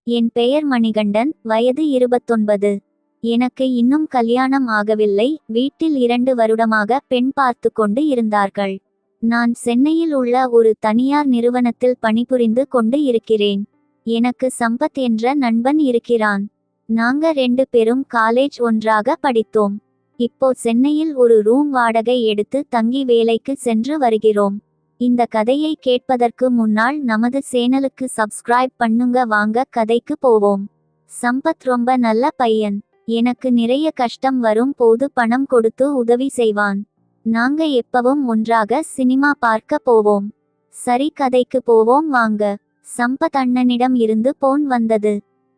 என் பெயர் மணிகண்டன், வயது 29. எனக்கு இன்னும் கல்யாணம் ஆகவில்லை. வீட்டில் 2 வருடமாக பெண் பார்த்து கொண்டு இருந்தார்கள். நான் சென்னையில் உள்ள ஒரு தனியார் நிறுவனத்தில் பணிபுரிந்து கொண்டு இருக்கிறேன். எனக்கு சம்பத் என்ற நண்பன் இருக்கிறான். நாங்க 2 பேரும் காலேஜ் ஒன்றாக படித்தோம். இப்போ சென்னையில் ஒரு ரூம் வாடகை எடுத்து தங்கி வேலைக்கு சென்று வருகிறோம். இந்த கதையை கேட்பதற்கு முன்னால் நமது சேனலுக்கு சப்ஸ்கிரைப் பண்ணுங்க. வாங்க கதைக்கு போவோம். சம்பத் ரொம்ப நல்ல பையன். எனக்கு நிறைய கஷ்டம் வரும் போது பணம் கொடுத்து உதவி செய்வான். நாங்க எப்பவும் ஒன்றாக சினிமா பார்க்க போவோம். சரி, கதைக்கு போவோம் வாங்க. சம்பத் அண்ணனிடம் இருந்து போன் வந்தது.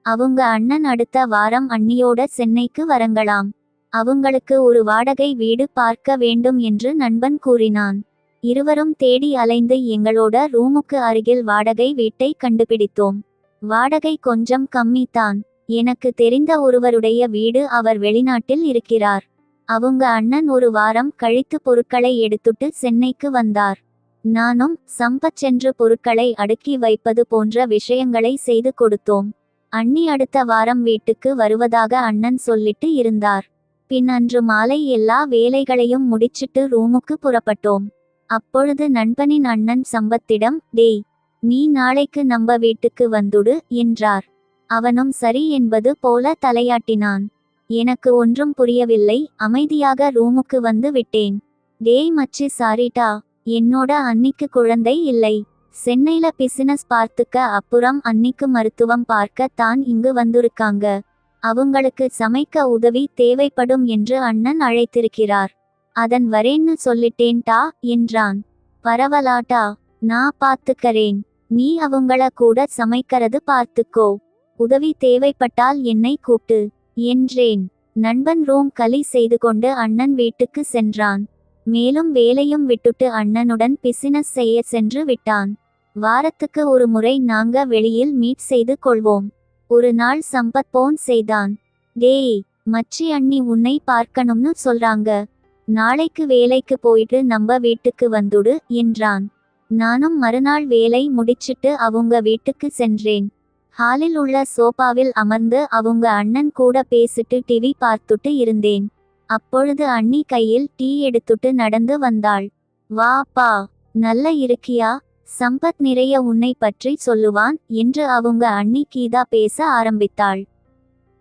அவங்க அண்ணன் அடுத்த வாரம் அண்ணியோட சென்னைக்கு வரங்களாம். அவங்களுக்கு ஒரு வாடகை வீடு பார்க்க வேண்டும் என்று நண்பன் கூறினான். இருவரும் தேடி அலைந்து எங்களோட ரூமுக்கு அருகில் வாடகை வீட்டை கண்டுபிடித்தோம். வாடகை கொஞ்சம் கம்மி தான். எனக்கு தெரிந்த ஒருவருடைய வீடு. அவர் வெளிநாட்டில் இருக்கிறார். அவங்க அண்ணன் ஒரு வாரம் கழித்து பொருட்களை எடுத்துட்டு சென்னைக்கு வந்தார். நானும் சம்பத் சென்று பொருட்களை அடுக்கி வைப்பது போன்ற விஷயங்களை செய்து கொடுத்தோம். அண்ணி அடுத்த வாரம் வீட்டுக்கு வருவதாக அண்ணன் சொல்லிட்டு இருந்தார். பின் அன்று மாலை எல்லா வேலைகளையும் முடிச்சிட்டு ரூமுக்கு புறப்பட்டோம். அப்பொழுது நண்பனின் அண்ணன் சம்பத்திடம், டேய், நீ நாளைக்கு நம்ம வீட்டுக்கு வந்துடு என்றார். அவனும் சரி என்பது போல தலையாட்டினான். எனக்கு ஒன்றும் புரியவில்லை. அமைதியாக ரூமுக்கு வந்து விட்டேன். டேய் மச்சி, சாரிட்டா, என்னோட அன்னிக்கு குழந்தை இல்லை. சென்னையில பிசினஸ் பார்த்துக்க அப்புறம் அன்னிக்கு மருத்துவம் பார்க்க தான் இங்கு வந்திருக்காங்க. அவங்களுக்கு சமைக்க உதவி தேவைப்படும் என்று அண்ணன் அழைத்திருக்கிறார். அதன் வரேன்னு சொல்லிட்டேன்டா என்றான். பரவலாட்டா, நான் பார்த்துக்கறேன். நீ அவங்கள கூட சமைக்கிறது பார்த்துக்கோ. உதவி தேவைப்பட்டால் என்னை கூப்பிட்டு என்றேன். நண்பன் ரூம் காலி செய்து கொண்டு அண்ணன் வீட்டுக்கு சென்றான். மேலும் வேலையும் விட்டுட்டு அண்ணனுடன் பிசினஸ் செய்ய சென்று விட்டான். வாரத்துக்கு ஒரு முறை நாங்க வெளியில் மீட் செய்து கொள்வோம். ஒரு நாள் சம்பத் போன் செய்தான். டேய் மச்சி, அண்ணி உன்னை பார்க்கணும்னு சொல்றாங்க. நாளைக்கு வேலைக்கு போயிட்டு நம்ம வீட்டுக்கு வந்துடு என்றான். நானும் மறுநாள் வேலை முடிச்சிட்டு அவங்க வீட்டுக்கு சென்றேன். ஹாலில் உள்ள சோபாவில் அமர்ந்து அவங்க அண்ணன் கூட பேசிட்டு டிவி பார்த்துட்டு இருந்தேன். அப்பொழுது அண்ணி கையில் டீ எடுத்துட்டு நடந்து வந்தாள். வா பா, நல்ல இருக்கியா? சம்பத் நிறைய உன்னை பற்றி சொல்லுவான் என்று அவங்க அண்ணி கீதா பேச ஆரம்பித்தாள்.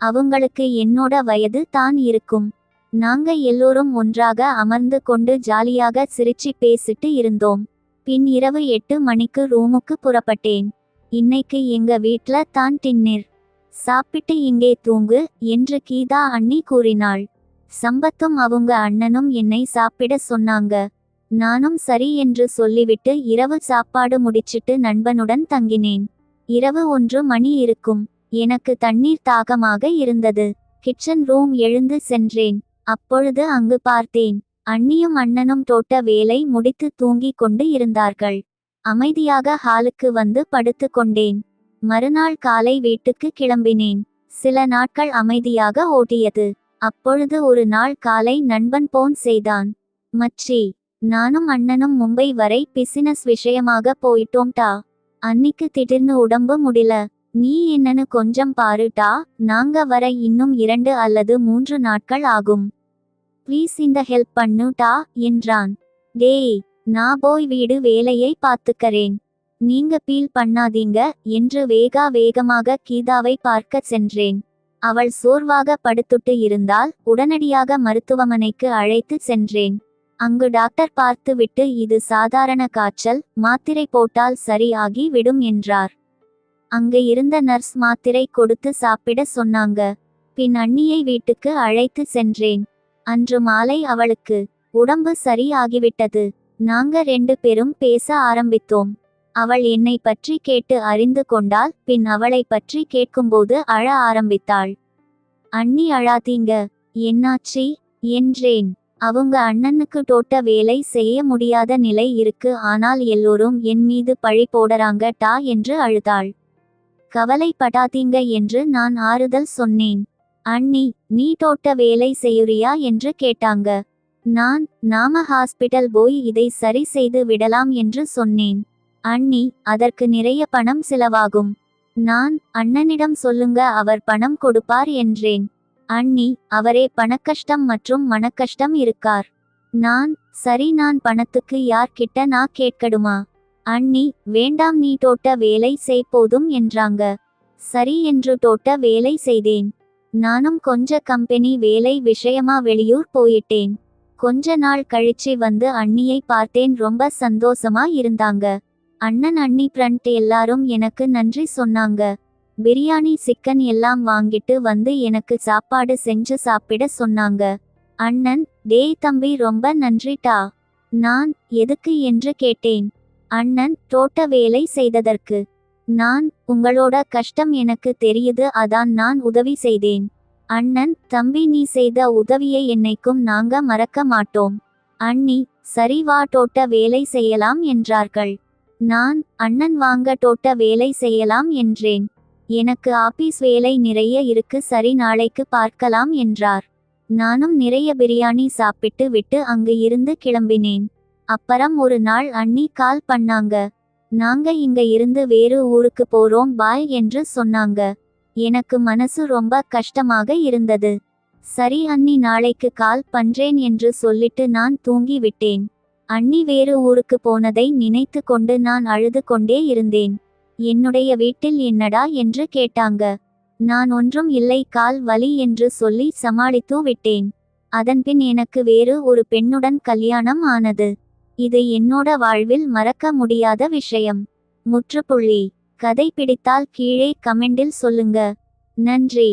அவங்களுக்கு என்னோட வயது தான் இருக்கும். நாங்க எல்லோரும் ஒன்றாக அமர்ந்து கொண்டு ஜாலியாக சிரிச்சு பேசிட்டு இருந்தோம். பின் இரவு 8 மணிக்கு ரூமுக்கு புறப்பட்டேன். இன்னைக்கு எங்க வீட்ல தான் டின்னர். சாப்பிட்டு இங்கே தூங்கு என்று கீதா அண்ணி கூறினாள். சம்பத்தும் அவங்க அண்ணனும் என்னை சாப்பிட சொன்னாங்க. நானும் சரி என்று சொல்லிவிட்டு இரவு சாப்பாடு முடிச்சிட்டு நண்பனுடன் தங்கினேன். இரவு 1 மணி இருக்கும். எனக்கு தண்ணீர் தாகமாக இருந்தது. கிச்சன் ரூம் எழுந்து சென்றேன். அப்பொழுது அங்கு பார்த்தேன். அண்ணியும் அண்ணனும் தோட்ட வேலை முடித்து தூங்கிக் கொண்டு இருந்தார்கள். அமைதியாக ஹாலுக்கு வந்து படுத்து கொண்டேன். மறுநாள் காலை வீட்டுக்கு கிளம்பினேன். சில நாட்கள் அமைதியாக ஓட்டியது. அப்பொழுது ஒரு நாள் காலை நண்பன் போன் செய்தான். மச்சி, நானும் அண்ணனும் மும்பை வரை பிசினஸ் விஷயமாக போயிட்டோம்டா. அன்னிக்கு திடீர்னு உடம்பு முடியல. நீ என்னன்னு கொஞ்சம் பாருடா. நாங்க வர இன்னும் 2 அல்லது 3 நாட்கள் ஆகும். ப்ளீஸ் இந்த ஹெல்ப் பண்ணுடா என்றான். டேய், நான் போய் வீடு வேலையை பார்த்துக்கறேன். நீங்க ஃபீல் பண்ணாதீங்க என்று வேகமாக கீதாவை பார்க்க சென்றேன். அவள் சோர்வாக படுத்துட்டு இருந்தால் உடனடியாக மருத்துவமனைக்கு அழைத்து சென்றேன். அங்கு டாக்டர் பார்த்து விட்டு இது சாதாரண காய்ச்சல், மாத்திரை போட்டால் சரி ஆகி விடும் என்றார். அங்கு இருந்த நர்ஸ் மாத்திரை கொடுத்து சாப்பிட சொன்னாங்க. பின் அண்ணியை வீட்டுக்கு அழைத்து சென்றேன். அன்று மாலை அவளுக்கு உடம்பு சரி ஆகிவிட்டது. நாங்க 2 பேரும் பேச ஆரம்பித்தோம். அவள் என்னை பற்றி கேட்டு அறிந்து கொண்டாள். பின் அவளை பற்றி கேட்கும்போது அழ ஆரம்பித்தாள். அண்ணி, அழாதீங்க, என்னாச்சி என்றேன். அவங்க அண்ணனுக்கு தோட்ட வேலை செய்ய முடியாத நிலை இருக்கு. ஆனால் எல்லோரும் என் மீது பழி போடறாங்க டா என்று அழுதாள். கவலைப்படாதீங்க என்று நான் ஆறுதல் சொன்னேன். அண்ணி, நீ தோட்ட வேலை செய்யுறியா என்று கேட்டாங்க. நாம ஹாஸ்பிட்டல் போய் இதை சரி செய்து விடலாம் என்று சொன்னேன். அண்ணி, அதற்கு நிறைய பணம் செலவாகும். நான், அண்ணனிடம் சொல்லுங்க, அவர் பணம் கொடுப்பார் என்றேன். அண்ணி, அவரே பணக்கஷ்டம் மற்றும் மனக்கஷ்டம் இருக்கார். நான், சரி, நான் பணத்துக்கு யார்கிட்ட நான் கேட்கடுமா? அண்ணி, வேண்டாம், நீ தோட்ட வேலை செய் போதும் என்றாங்க. சரி என்று தோட்ட வேலை செய்தேன். நானும் கொஞ்ச கம்பெனி வேலை விஷயமா வெளியூர் போயிட்டேன். கொஞ்ச நாள் கழிச்சு வந்து அண்ணியை பார்த்தேன். ரொம்ப சந்தோஷமா இருந்தாங்க. அண்ணன், அண்ணி, ஃப்ரெண்ட் எல்லாரும் எனக்கு நன்றி சொன்னாங்க. பிரியாணி, சிக்கன் எல்லாம் வாங்கிட்டு வந்து எனக்கு சாப்பாடு செஞ்சு சாப்பிட சொன்னாங்க. அண்ணன், டேய் தம்பி, ரொம்ப நன்றிட்டா. நான், எதுக்கு என்று கேட்டேன். அண்ணன், தோட்ட வேலை செய்ததற்கு. நான், உங்களோட கஷ்டம் எனக்கு தெரியுது, அதான் நான் உதவி செய்தேன். அண்ணன், தம்பி, நீ செய்த உதவியை என்னைக்கும் நாங்க மறக்க மாட்டோம். அண்ணி, சரி, வா, தோட்ட வேலை செய்யலாம் என்றார்கள். நான், அண்ணன், வாங்க, தோட்ட வேலை செய்யலாம் என்றேன். எனக்கு ஆபீஸ் வேலை நிறைய இருக்கு, சரி, நாளைக்கு பார்க்கலாம் என்றார். நானும் நிறைய பிரியாணி சாப்பிட்டு விட்டு அங்கு இருந்து கிளம்பினேன். அப்புறம் ஒரு நாள் அண்ணி கால் பண்ணாங்க. நாங்க இங்க இருந்து வேறு ஊருக்கு போறோம், பாய் என்று சொன்னாங்க. எனக்கு மனசு ரொம்ப கஷ்டமாக இருந்தது. சரி அண்ணி, நாளைக்கு கால் பண்றேன் என்று சொல்லிட்டு நான் தூங்கி விட்டேன். அண்ணி வேறு ஊருக்கு போனதை நினைத்து கொண்டு நான் அழுது கொண்டே இருந்தேன். என்னுடைய வீட்டில் என்னடா என்று கேட்டாங்க. நான் ஒன்றும் இல்லை, கால் வலி என்று சொல்லி சமாளித்து விட்டேன். அதன்பின் எனக்கு வேறு ஒரு பெண்ணுடன் கல்யாணம் ஆனது. இது என்னோட வாழ்வில் மறக்க முடியாத விஷயம். முற்றுப்புள்ளி. கதை பிடித்தால் கீழே கமெண்டில் சொல்லுங்க. நன்றி.